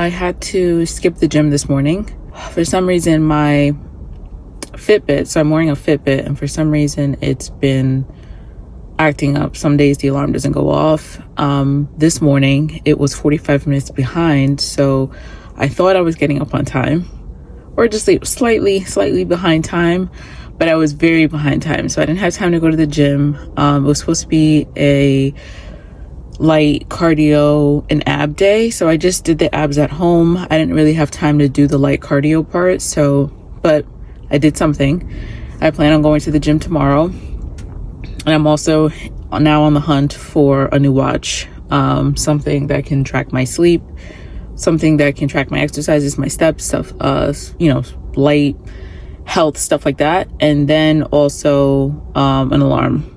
I had to skip the gym this morning. For some reason, my Fitbit, so I'm wearing a Fitbit, and for some reason it's been acting up. Some days the alarm doesn't go off. This morning it was 45 minutes behind, so I thought I was getting up on time, or just like slightly behind time, but I was very behind time, so I didn't have time to go to the gym. It was supposed to be a light cardio and ab day, so I just did the abs at home. I didn't really have time to do the light cardio part, but I did something. I plan on going to the gym tomorrow, and I'm also now on the hunt for a new watch, something that can track my sleep, something that can track my exercises, my steps, stuff, light health, stuff like that. And then also an alarm.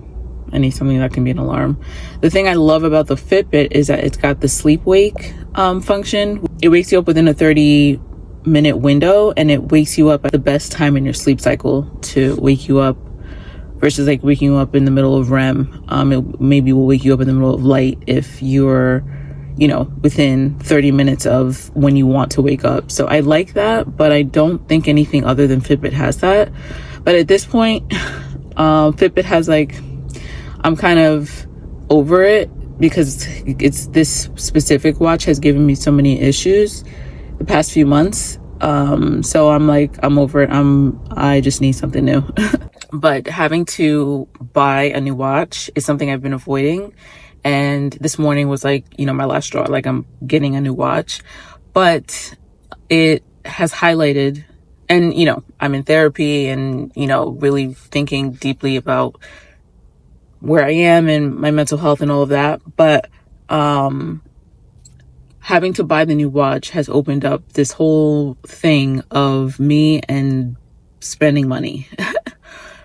I need something that can be an alarm. The thing I love about the Fitbit is that it's got the sleep wake function. It wakes you up within a 30-minute window, and it wakes you up at the best time in your sleep cycle to wake you up, versus like waking you up in the middle of REM. It maybe will wake you up in the middle of light if you're, within 30 minutes of when you want to wake up. So I like that, but I don't think anything other than Fitbit has that. But at this point, Fitbit has I'm kind of over it, because it's this specific watch has given me so many issues the past few months. So I'm over it. I just need something new. But having to buy a new watch is something I've been avoiding. And this morning was my last straw. I'm getting a new watch. But it has highlighted, and, I'm in therapy and, really thinking deeply about where I am and my mental health and all of that. But having to buy the new watch has opened up this whole thing of me and spending money.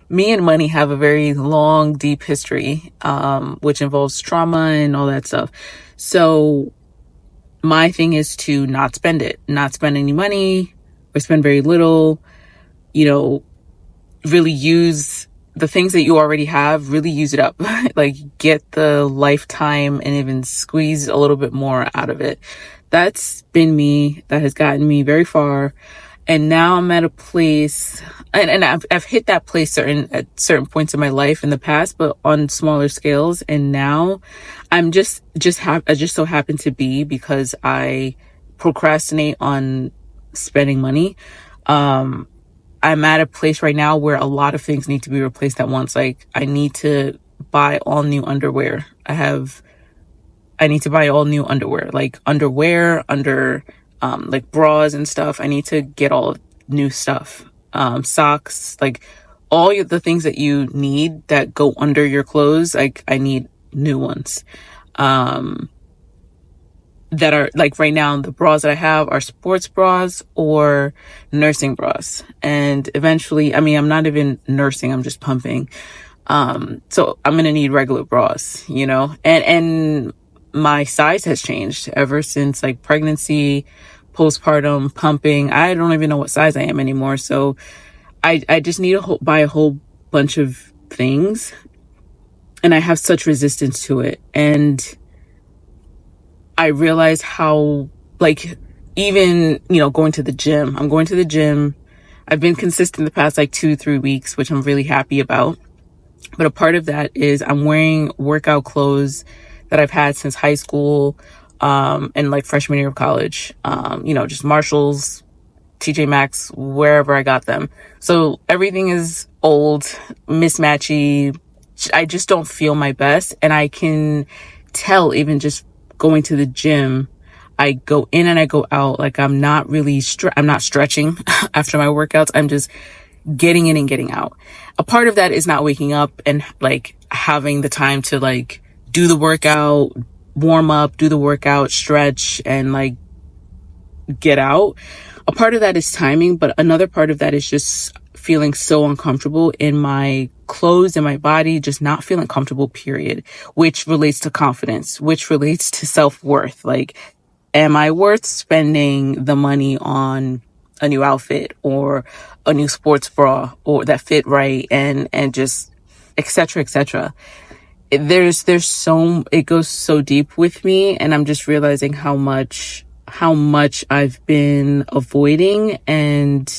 Me and money have a very long, deep history, which involves trauma and all that stuff. So my thing is to not spend any money, or spend very little, really use the things that you already have, really use it up. Get the lifetime and even squeeze a little bit more out of it. That's been me. That has gotten me very far. And now I'm at a place, and I've hit that place at certain points in my life in the past, but on smaller scales. And now I'm I just so happen to be, because I procrastinate on spending money. I'm at a place right now where a lot of things need to be replaced at once. I need to buy all new underwear. I need to buy all new underwear, bras and stuff. I need to get all new stuff. Socks, all the things that you need that go under your clothes. I need new ones. That are right now, the bras that I have are sports bras or nursing bras. And eventually, I'm not even nursing, I'm just pumping. So I'm going to need regular bras, and my size has changed ever since pregnancy, postpartum, pumping. I don't even know what size I am anymore. So I just need to buy a whole bunch of things, and I have such resistance to it. And I realize how, even, going to the gym. I'm going to the gym. I've been consistent the past 2-3 weeks, which I'm really happy about. But a part of that is I'm wearing workout clothes that I've had since high school, and freshman year of college. Just Marshalls, TJ Maxx, wherever I got them. So everything is old, mismatchy. I just don't feel my best. And I can tell, even just going to the gym, I go in and I go out. I'm not really, I'm not stretching after my workouts. I'm just getting in and getting out. A part of that is not waking up and having the time to do the workout, warm up, do the workout, stretch, and get out. A part of that is timing, but another part of that is just feeling so uncomfortable in my clothes and my body, just not feeling comfortable, period, which relates to confidence, which relates to self-worth. Am I worth spending the money on a new outfit or a new sports bra or that fit right, and just et cetera. It goes so deep with me, and I'm just realizing how how much I've been avoiding and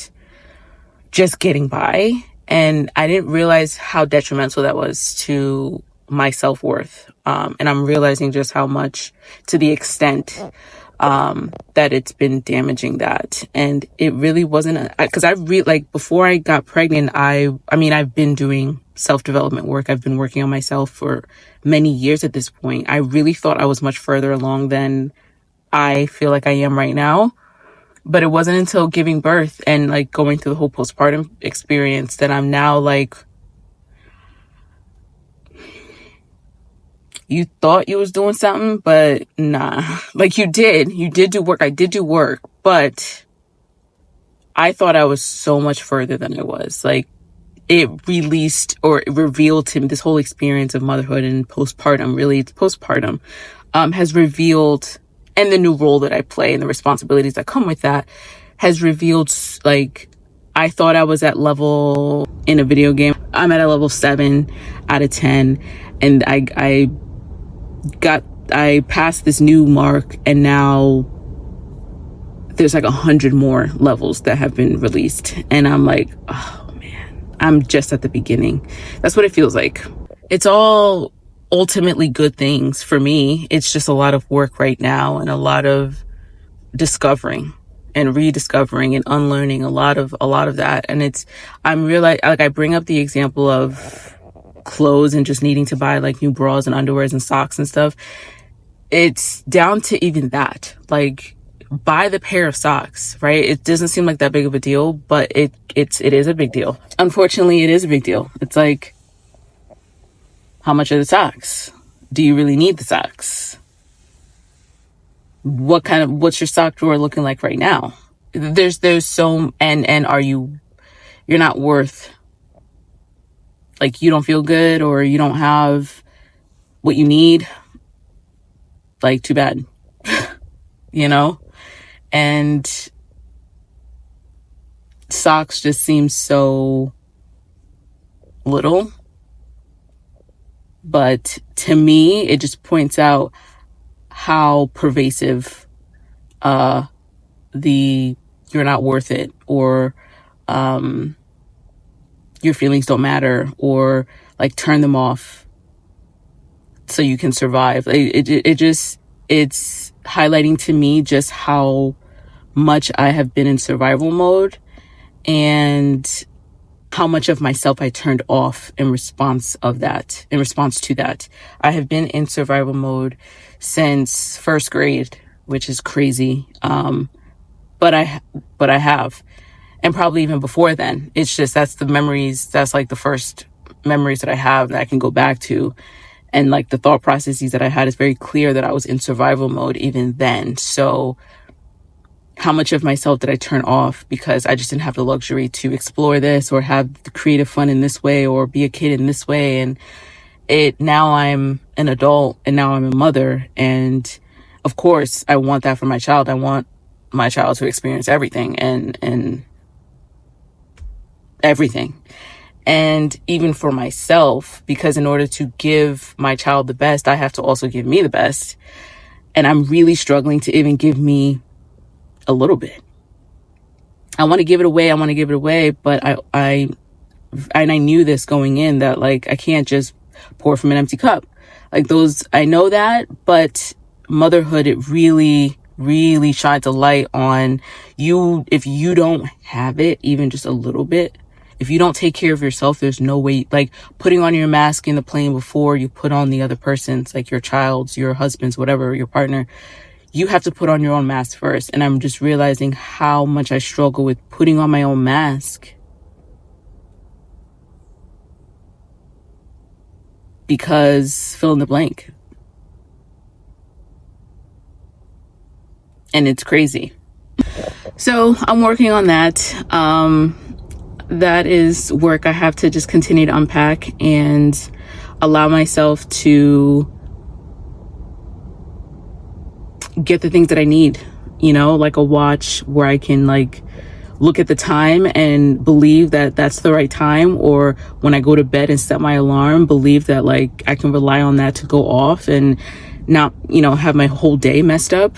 just getting by. And I didn't realize how detrimental that was to my self-worth. And I'm realizing just how much, to the extent that it's been damaging that. And it really wasn't, because like before I got pregnant, I mean, I've been doing self-development work. I've been working on myself for many years at this point. I really thought I was much further along than I feel like I am right now. But it wasn't until giving birth and like going through the whole postpartum experience that I'm now like, you thought you was doing something, but nah. Like you did do work. I did do work, but I thought I was so much further than I was. Like it released, or it revealed to me, this whole experience of motherhood and postpartum, really it's postpartum, has revealed, and the new role that I play and the responsibilities that come with that has revealed, like, I thought I was at level in a video game. I'm at a level 7 out of 10. And I passed this new mark, and now there's like 100 more levels that have been released. And I'm like, oh man, I'm just at the beginning. That's what it feels like. It's all ultimately good things for me. It's just a lot of work right now, and a lot of discovering and rediscovering and unlearning a lot of that. And I'm realizing, like, I bring up the example of clothes and just needing to buy like new bras and underwears and socks and stuff. It's down to even that, like, buy the pair of socks, right? It doesn't seem like that big of a deal, but it is a big deal. Unfortunately, it is a big deal. It's like, how much are the socks? Do you really need the socks? What's your sock drawer looking like right now? There's so, and you're not worth, like, you don't feel good, or you don't have what you need, like, too bad, you know? And socks just seem so little. But to me, it just points out how pervasive you're not worth it, or your feelings don't matter, or like turn them off so you can survive. It's highlighting to me just how much I have been in survival mode, and how much of myself I turned off in response to that. I have been in survival mode since first grade, which is crazy. But I have, and probably even before then. It's just, that's like the first memories that I have that I can go back to. And like the thought processes that I had, is very clear that I was in survival mode even then. So how much of myself did I turn off because I just didn't have the luxury to explore this, or have the creative fun in this way, or be a kid in this way? And now I'm an adult, and now I'm a mother. And of course I want that for my child. I want my child to experience everything and everything. And even for myself, because in order to give my child the best, I have to also give me the best. And I'm really struggling to even give me a little bit. I want to give it away, but I knew this going in, that like, I can't just pour from an empty cup. Like, I know that, but motherhood, it really, really shines a light on you. If you don't have it, even just a little bit, if you don't take care of yourself, there's no way, like putting on your mask in the plane before you put on the other person's, like your child's, your husband's, whatever, your partner. You have to put on your own mask first. And I'm just realizing how much I struggle with putting on my own mask, because fill in the blank. And it's crazy. So I'm working on that. That is work I have to just continue to unpack and allow myself to get the things that I need, like a watch where I can like look at the time and believe that that's the right time, or when I go to bed and set my alarm, believe that like I can rely on that to go off and not, have my whole day messed up.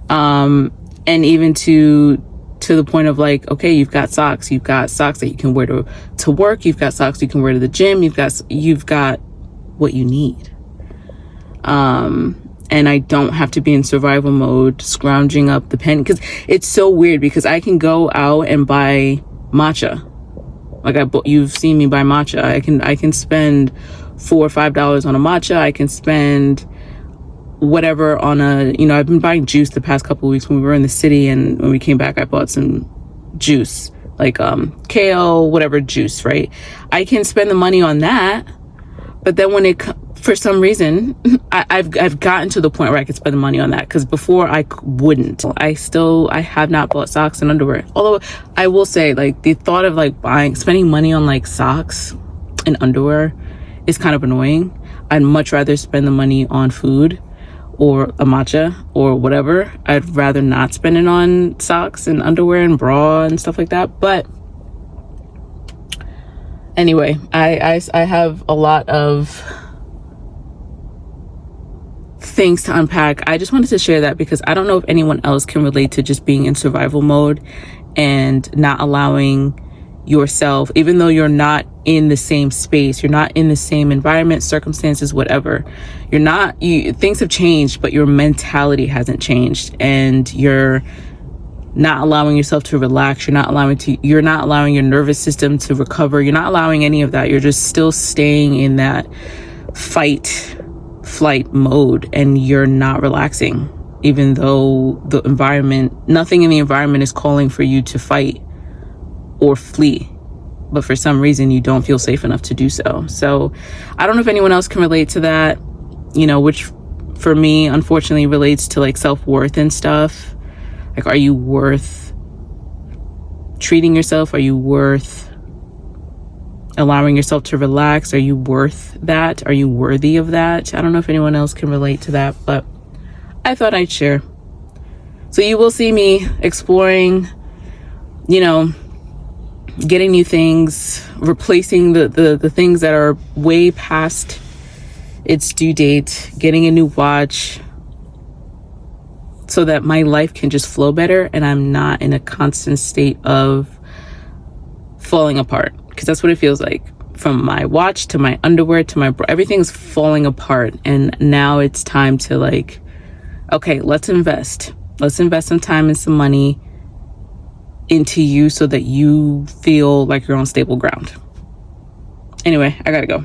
And even to the point of like, okay, you've got socks that you can wear to work, you've got socks you can wear to the gym, you've got what you need. And I don't have to be in survival mode scrounging up the penny, because it's so weird, because I can go out and buy matcha. Like you've seen me buy matcha. I can spend $4 or $5 on a matcha. I can spend whatever on I've been buying juice the past couple of weeks. When we were in the city and when we came back, I bought some juice, like kale, whatever juice, right? I can spend the money on that. But then for some reason, I've gotten to the point where I could spend the money on that, because before I wouldn't. I have not bought socks and underwear. Although I will say, like, the thought of like spending money on like socks and underwear is kind of annoying. I'd much rather spend the money on food or a matcha or whatever. I'd rather not spend it on socks and underwear and bra and stuff like that. But anyway, I have a lot of things to unpack. I just wanted to share that because I don't know if anyone else can relate to just being in survival mode and not allowing yourself, even though you're not in the same space, you're not in the same environment, circumstances, whatever. Things have changed, but your mentality hasn't changed, and you're not allowing yourself to relax. You're not allowing your nervous system to recover. You're not allowing any of that. You're just still staying in that fight flight mode, and you're not relaxing, even though nothing in the environment is calling for you to fight or flee, but for some reason you don't feel safe enough to do so. So I don't know if anyone else can relate to that, which for me unfortunately relates to like self-worth and stuff. Like, are you worth treating yourself? Are you worth allowing yourself to relax? Are you worth that? Are you worthy of that? I don't know if anyone else can relate to that, but I thought I'd share. So you will see me exploring, getting new things, replacing the things that are way past its due date, getting a new watch, so that my life can just flow better and I'm not in a constant state of falling apart. Because that's what it feels like. From my watch to my underwear to everything's falling apart. And now it's time to like, okay, let's invest some time and some money into you so that you feel like you're on stable ground. Anyway, I gotta go.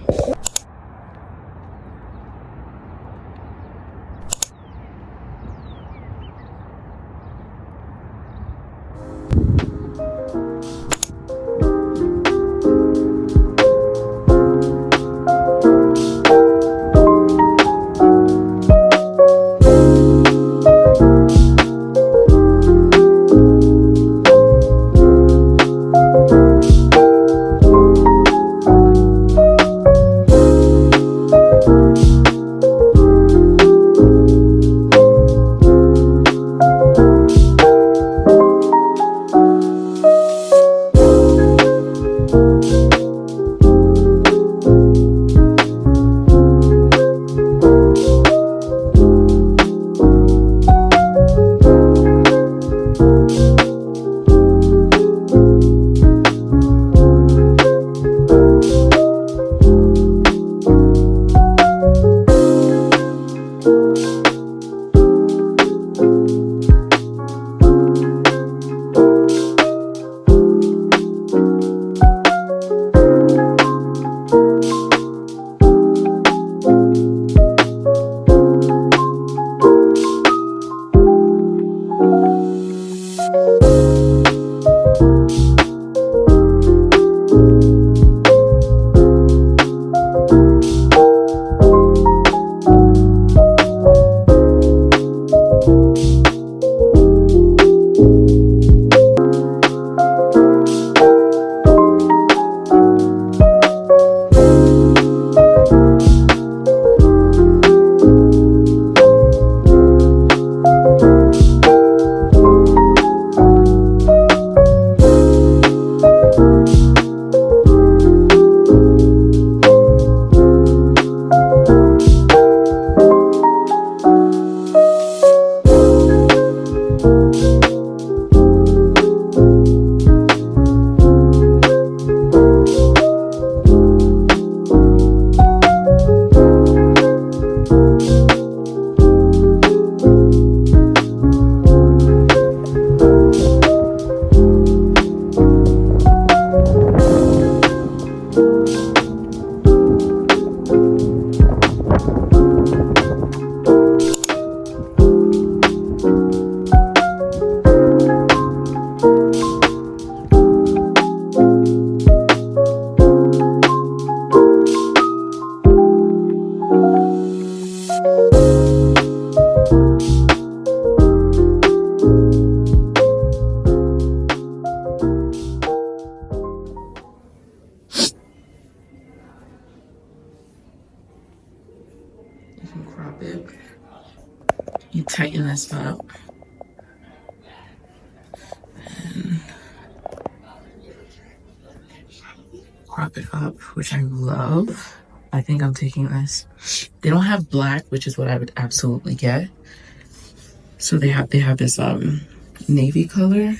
bib. You tighten this up and crop it up, which I love. I think I'm taking this. They don't have black, which is what I would absolutely get. So they have this navy color,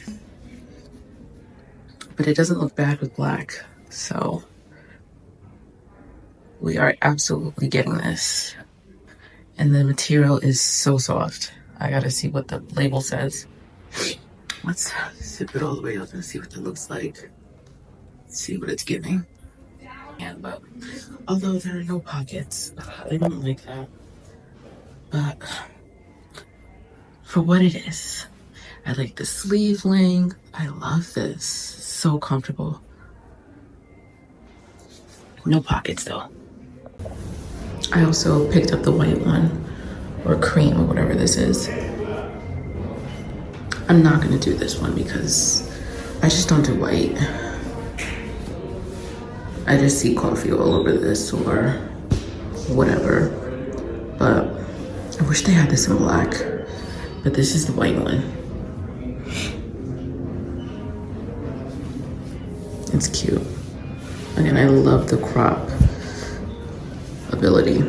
but it doesn't look bad with black. So we are absolutely getting this. And the material is so soft. I gotta see what the label says. Let's zip it all the way up and see what it looks like. See what it's giving. And but although there are no pockets, I don't like that. But for what it is, I like the sleeve length. I love this. So comfortable. No pockets though. I also picked up the white one, or cream, or whatever this is. I'm not gonna do this one because I just don't do white. I just see coffee all over this or whatever. But I wish they had this in black, but this is the white one. It's cute. Again, I love the crop ability.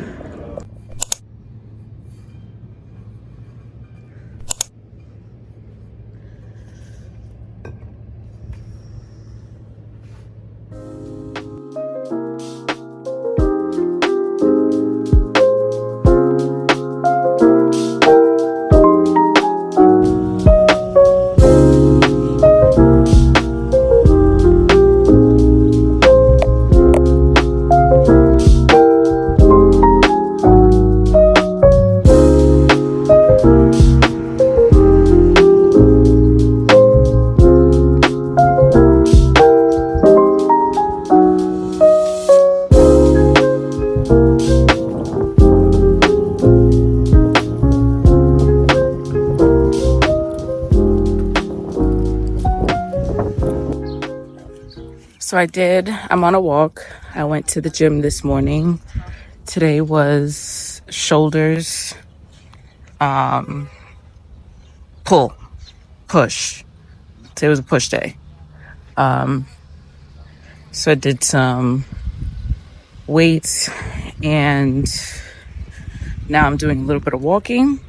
So I'm on a walk. I went to the gym this morning. Today was shoulders, pull, push. Today was a push day. So I did some weights and now I'm doing a little bit of walking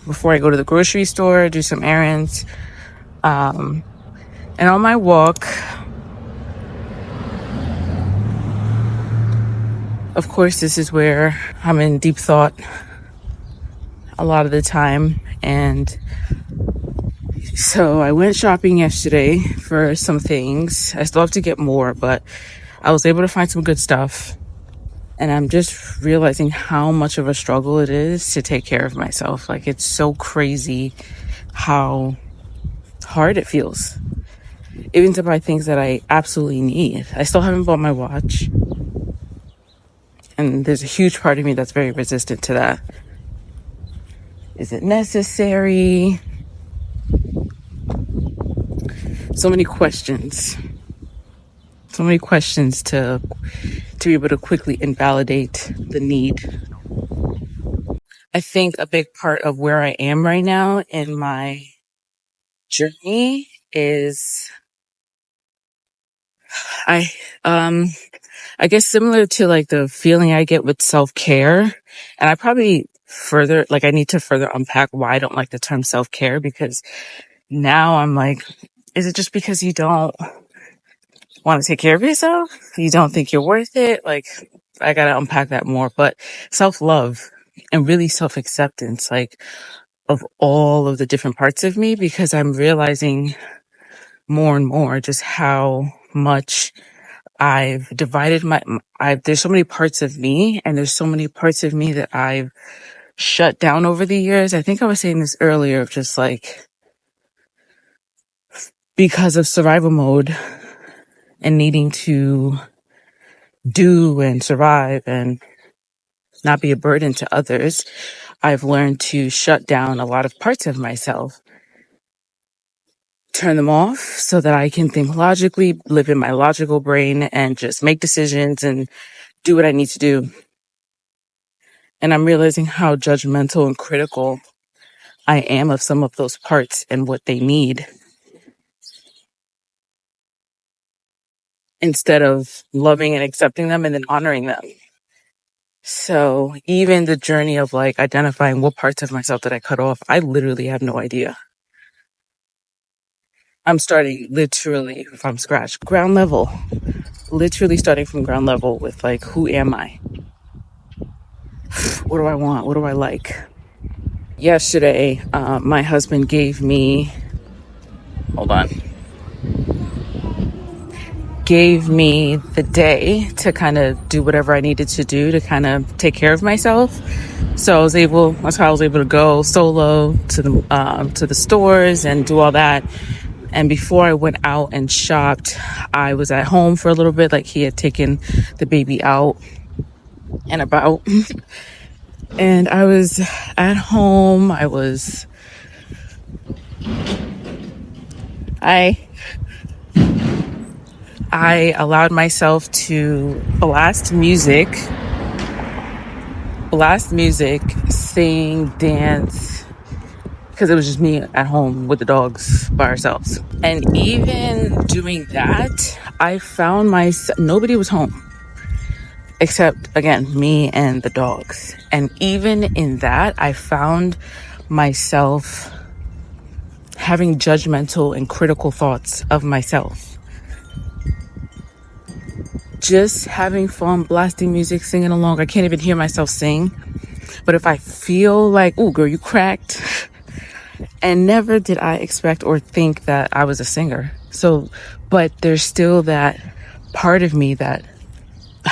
before I go to the grocery store, do some errands. And on my walk, of course, this is where I'm in deep thought a lot of the time. And so I went shopping yesterday for some things. I still have to get more, but I was able to find some good stuff. And I'm just realizing how much of a struggle it is to take care of myself. Like, it's so crazy how hard it feels. Even to buy things that I absolutely need. I still haven't bought my watch. And there's a huge part of me that's very resistant to that. Is it necessary? So many questions. So many questions to be able to quickly invalidate the need. I think a big part of where I am right now in my journey is I guess similar to like the feeling I get with self-care. And I probably I need to further unpack why I don't like the term self-care, because now I'm like, is it just because you don't want to take care of yourself? You don't think you're worth it? Like, I gotta unpack that more. But self-love and really self-acceptance, like, of all of the different parts of me, because I'm realizing more and more just how much I've divided there's so many parts of me, and there's so many parts of me that I've shut down over the years. I think I was saying this earlier, of just like, because of survival mode and needing to do and survive and not be a burden to others, I've learned to shut down a lot of parts of myself, turn them off so that I can think logically, live in my logical brain, and just make decisions and do what I need to do. And I'm realizing how judgmental and critical I am of some of those parts and what they need, instead of loving and accepting them and then honoring them. So even the journey of like identifying what parts of myself that I cut off, I literally have no idea. I'm starting literally from scratch, ground level, literally starting from ground level with like, who am I? What do I want? What do I like? Yesterday, my husband gave me, gave me the day to kind of do whatever I needed to do to kind of take care of myself. So that's how I was able to go solo to the stores and do all that. And before I went out and shopped, I was at home for a little bit. Like, he had taken the baby out and about. And I was at home. I allowed myself to blast music, sing, dance, because it was just me at home with the dogs by ourselves. And even doing that, I found nobody was home except, again, me and the dogs. And even in that, I found myself having judgmental and critical thoughts of myself. Just having fun, blasting music, singing along. I can't even hear myself sing. But if I feel like, oh, girl, you cracked. And never did I expect or think that I was a singer. So, but there's still that part of me that,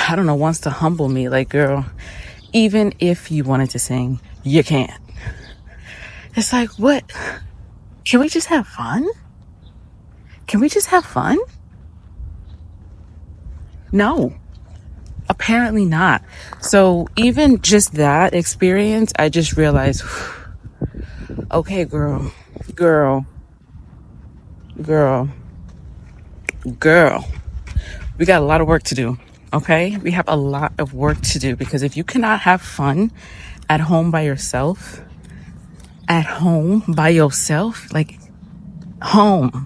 I don't know, wants to humble me. Like, girl, even if you wanted to sing, you can't. It's like, what? Can we just have fun? Can we just have fun? No, apparently not. So even just that experience, I just realized, okay, girl, we got a lot of work to do. Okay, we have a lot of work to do, because if you cannot have fun at home by yourself, like home,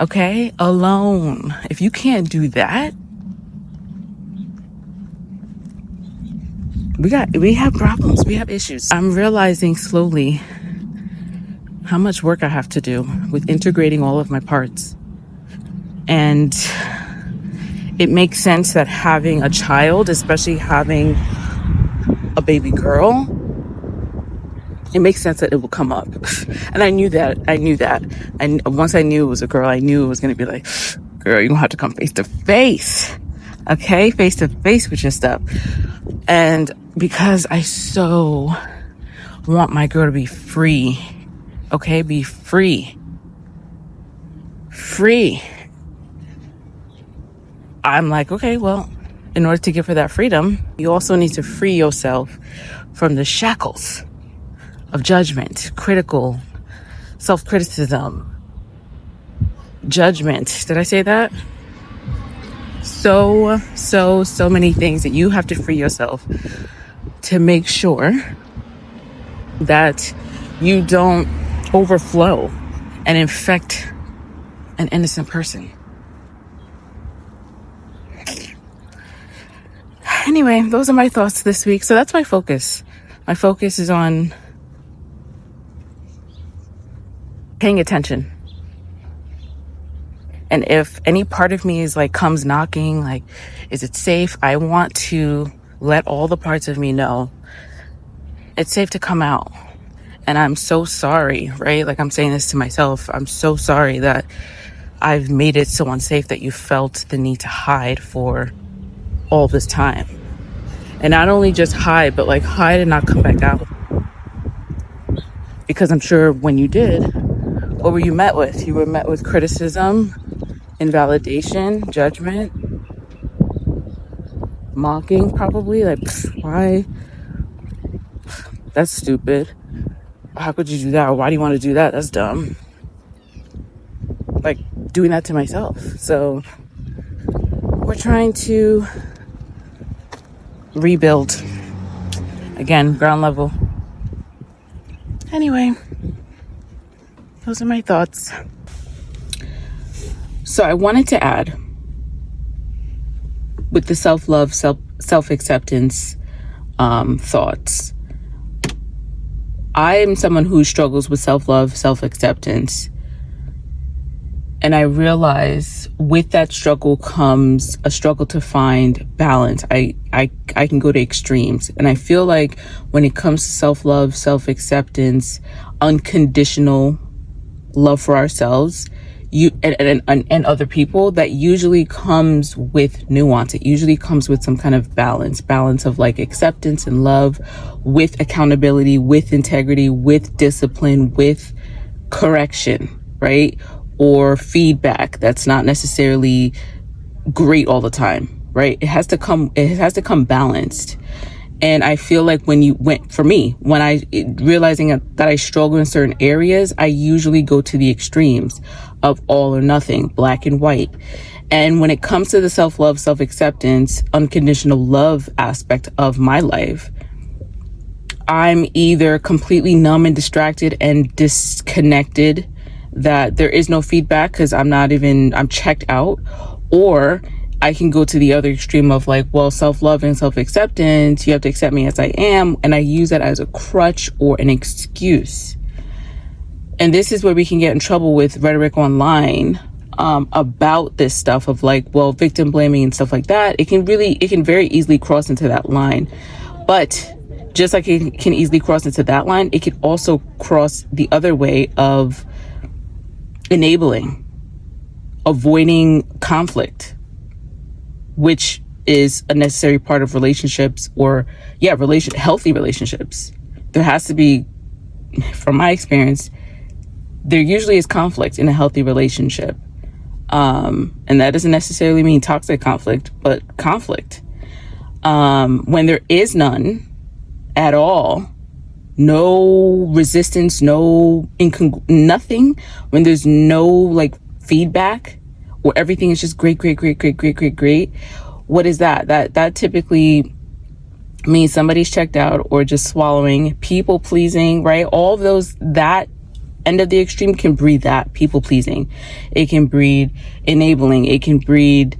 okay, alone, if you can't do that, we have problems, we have issues. I'm realizing slowly how much work I have to do with integrating all of my parts. And it makes sense that having a child, especially having a baby girl, it makes sense that it will come up. And I knew that. And once I knew it was a girl, I knew it was going to be like, girl, you're going to have to come face to face. Okay? Face to face with your stuff. And because I so want my girl to be free. Okay? Be free. I'm like, okay, well, in order to give her that freedom, you also need to free yourself from the shackles of judgment, self-criticism, judgment. Did I say that? So many things that you have to free yourself to make sure that you don't overflow and infect an innocent person. Anyway, those are my thoughts this week. So that's my focus. My focus is on paying attention. And if any part of me is like, comes knocking, like, is it safe? I want to let all the parts of me know it's safe to come out. And I'm so sorry, right? Like, I'm saying this to myself. I'm so sorry that I've made it so unsafe that you felt the need to hide for all this time. And not only just hide, but like hide and not come back out. Because I'm sure when you did, what were you met with? You were met with criticism, invalidation, judgment, mocking, probably. Like, why? That's stupid. How could you do that? Or why do you want to do that? That's dumb. Like, doing that to myself. So we're trying to rebuild Again, ground level. Anyway, those are my thoughts. So I wanted to add, with the self-love, self-acceptance thoughts, I am someone who struggles with self-love, self-acceptance. And I realize with that struggle comes a struggle to find balance. I can go to extremes. And I feel like when it comes to self-love, self-acceptance, unconditional love for ourselves, and other people, that usually comes with nuance. It usually comes with some kind of balance of like acceptance and love, with accountability, with integrity, with discipline, with correction, right? Or feedback that's not necessarily great all the time, right? It has to come balanced. And I feel like when I realizing that I struggle in certain areas, I usually go to the extremes of all or nothing, black and white. And when it comes to the self-love, self-acceptance, unconditional love aspect of my life, I'm either completely numb and distracted and disconnected, that there is no feedback because I'm checked out, or I can go to the other extreme of like, well, self-love and self-acceptance, you have to accept me as I am. And I use that as a crutch or an excuse. And this is where we can get in trouble with rhetoric online about this stuff of like, well, victim blaming and stuff like that. It can very easily cross into that line. But just like it can easily cross into that line, it can also cross the other way of enabling, avoiding conflict, which is a necessary part of relationships, or healthy relationships. There has to be, from my experience, there usually is conflict in a healthy relationship. And that doesn't necessarily mean toxic conflict, but conflict. When there is none at all, no resistance, nothing, when there's no like feedback, or everything is just great. What is that? That typically means somebody's checked out or just swallowing, people pleasing, right? All of those, that end of the extreme can breed that people pleasing. It can breed enabling. It can breed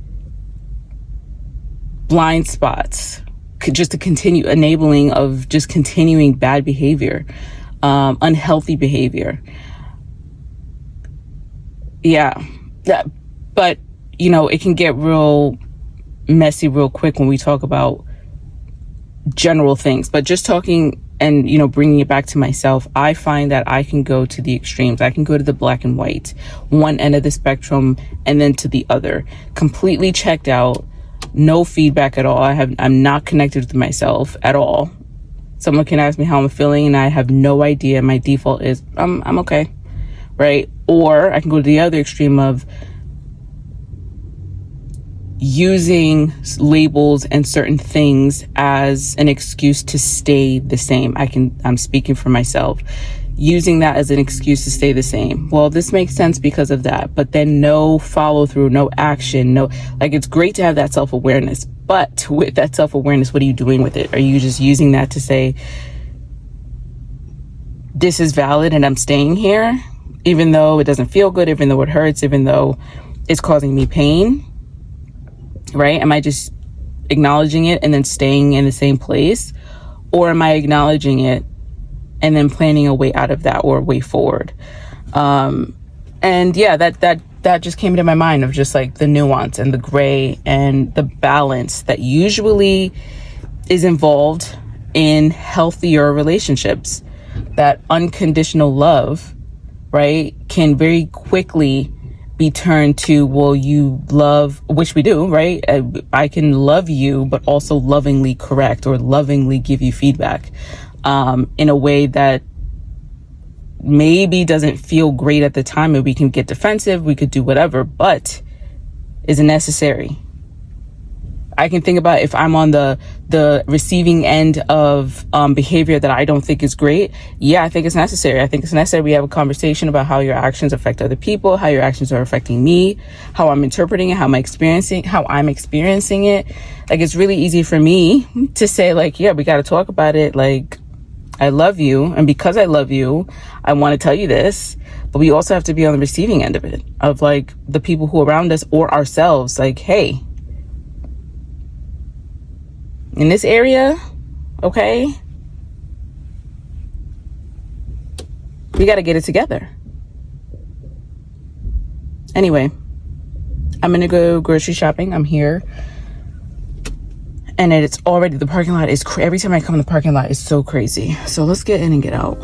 blind spots, just to continue enabling of just continuing bad behavior, unhealthy behavior. Yeah. But, it can get real messy real quick when we talk about general things. But just talking and, bringing it back to myself, I find that I can go to the extremes. I can go to the black and white, one end of the spectrum, and then to the other. Completely checked out, no feedback at all. I'm not connected with myself at all. Someone can ask me how I'm feeling and I have no idea. My default is I'm okay, right? Or I can go to the other extreme of using labels and certain things as an excuse to stay the same. I'm speaking for myself, using that as an excuse to stay the same. Well, this makes sense because of that, but then no follow through, no action, it's great to have that self-awareness, but with that self-awareness, what are you doing with it? Are you just using that to say, this is valid and I'm staying here, even though it doesn't feel good, even though it hurts, even though it's causing me pain? Right? Am I just acknowledging it and then staying in the same place? Or am I acknowledging it and then planning a way out of that, or a way forward? And yeah, that just came to my mind of just like the nuance and the gray and the balance that usually is involved in healthier relationships. That unconditional love, right, can very quickly be turned to, well, you love, which we do, right? I can love you, but also lovingly correct or lovingly give you feedback in a way that maybe doesn't feel great at the time, and we can get defensive, we could do whatever, but is it necessary? I can think about if I'm on the the receiving end of behavior that I don't think is great, yeah, I think it's necessary. I think it's necessary we have a conversation about how your actions affect other people, how your actions are affecting me, how I'm interpreting it, how I'm experiencing it. Like, it's really easy for me to say, like, yeah, we got to talk about it. Like, I love you, and because I love you, I want to tell you this. But we also have to be on the receiving end of it, of like the people who are around us or ourselves. Like, hey, in this area, okay, we got to get it together. Anyway, I'm going to go grocery shopping. I'm here. And it's already, the parking lot is, every time I come in the parking lot, it's so crazy. So let's get in and get out.